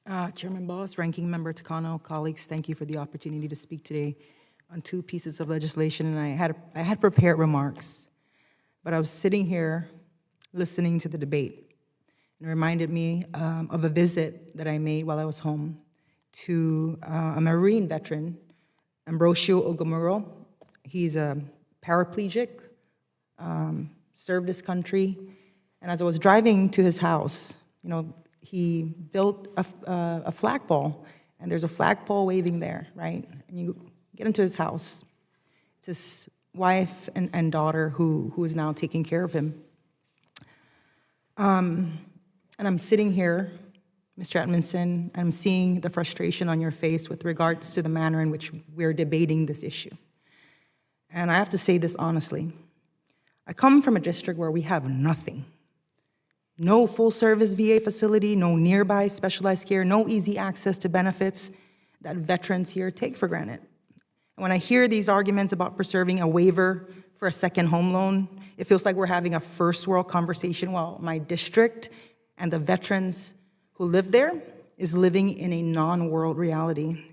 Chairman Boss, Ranking Member Takano, colleagues, thank you for the opportunity to speak today on two pieces of legislation, and I had prepared remarks, but I was sitting here listening to the debate, and it reminded me of a visit that I made while I was home to a Marine veteran, Ambrosio Ogamuro. He's a paraplegic, served his country, and as I was driving to his house, he built a flagpole, and there's a flagpole waving there, right? And you get into his house. It's his wife and daughter who is now taking care of him. And I'm sitting here, Mr. Edmondson, and I'm seeing the frustration on your face with regards to the manner in which we're debating this issue. And I have to say this honestly. I come from a district where we have nothing. No full-service VA facility, no nearby specialized care, no easy access to benefits that veterans here take for granted. And when I hear these arguments about preserving a waiver for a second home loan, it feels like we're having a first world conversation while my district and the veterans who live there is living in a non-world reality,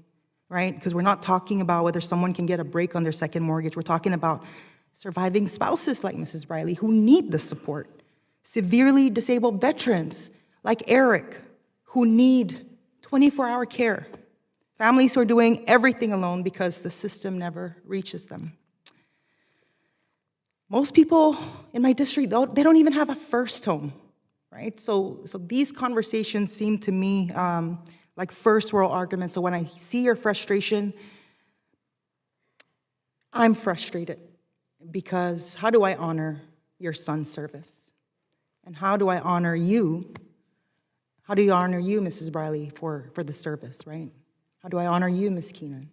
right? Because we're not talking about whether someone can get a break on their second mortgage. We're talking about surviving spouses like Mrs. Briley who need the support. Severely disabled veterans like Eric who need 24-hour care. Families who are doing everything alone because the system never reaches them. Most people in my district, they don't even have a first home, right? So these conversations seem to me like first world arguments. So when I see your frustration, I'm frustrated because how do I honor your son's service? And how do I honor you? How do you honor you, Mrs. Briley, for the service, right? How do I honor you, Ms. Keenan?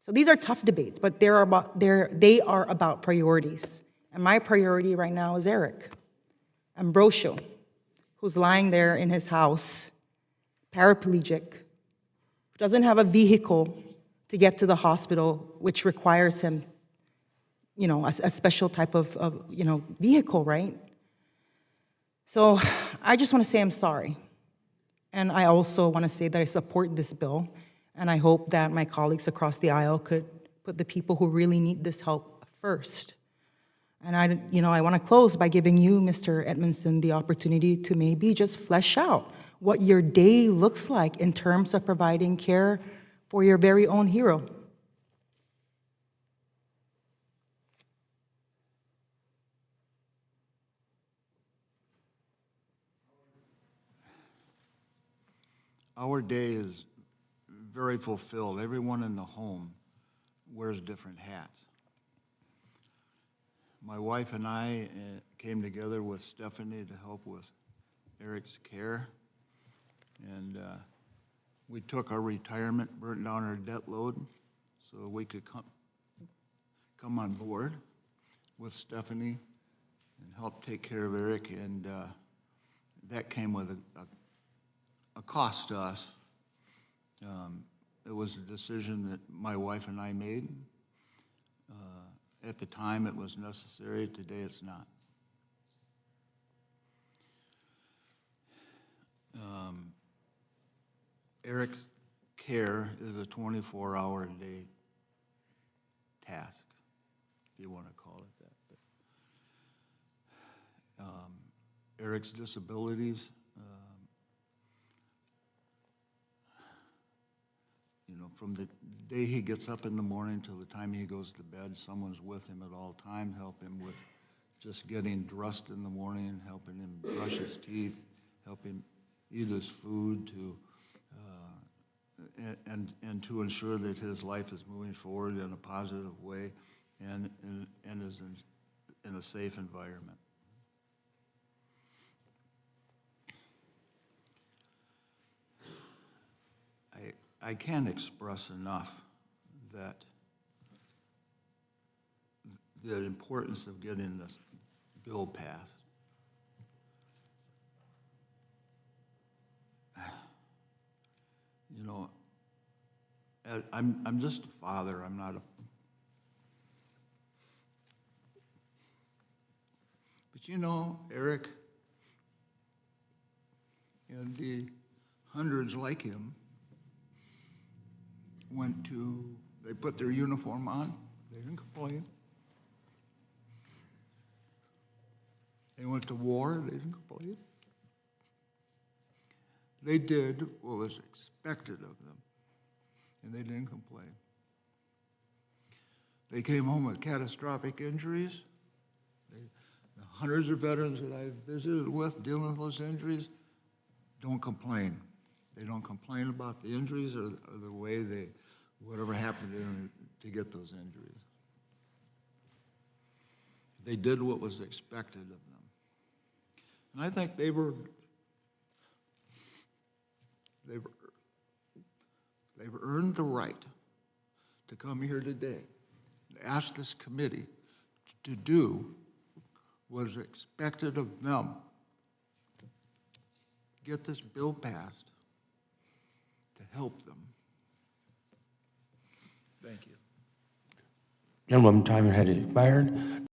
So these are tough debates, but they are about priorities. And my priority right now is Eric Ambrosio, who's lying there in his house, paraplegic, who doesn't have a vehicle to get to the hospital, which requires him, a special type of vehicle, right? So I just want to say I'm sorry. And I also want to say that I support this bill, and I hope that my colleagues across the aisle could put the people who really need this help first. And I want to close by giving you, Mr. Edmondson, the opportunity to maybe just flesh out what your day looks like in terms of providing care for your very own hero. Our day is very fulfilled. Everyone in the home wears different hats. My wife and I came together with Stephanie to help with Eric's care. And we took our retirement, burnt down our debt load so we could come on board with Stephanie and help take care of Eric. And that came with a cost to us. It was a decision that my wife and I made. At the time, it was necessary. Today, it's not. Eric's care is a 24-hour-a-day task, if you want to call it that. But, Eric's disabilities, from the day he gets up in the morning till the time he goes to bed, someone's with him at all times, help him with just getting dressed in the morning, helping him brush his teeth, help him eat his food, and to ensure that his life is moving forward in a positive way and is in a safe environment. I can't express enough that the importance of getting this bill passed. I'm just a father. I'm not a. But Eric, in the hundreds like him they put their uniform on, they didn't complain. They went to war, they didn't complain. They did what was expected of them, and they didn't complain. They came home with catastrophic injuries. The hundreds of veterans that I've visited with dealing with those injuries don't complain. They don't complain about the injuries or the way whatever happened to them to get those injuries. They did what was expected of them. And I think they've earned the right to come here today and ask this committee to do what is expected of them. Get this bill passed to help them. Thank you. Gentleman, time had expired.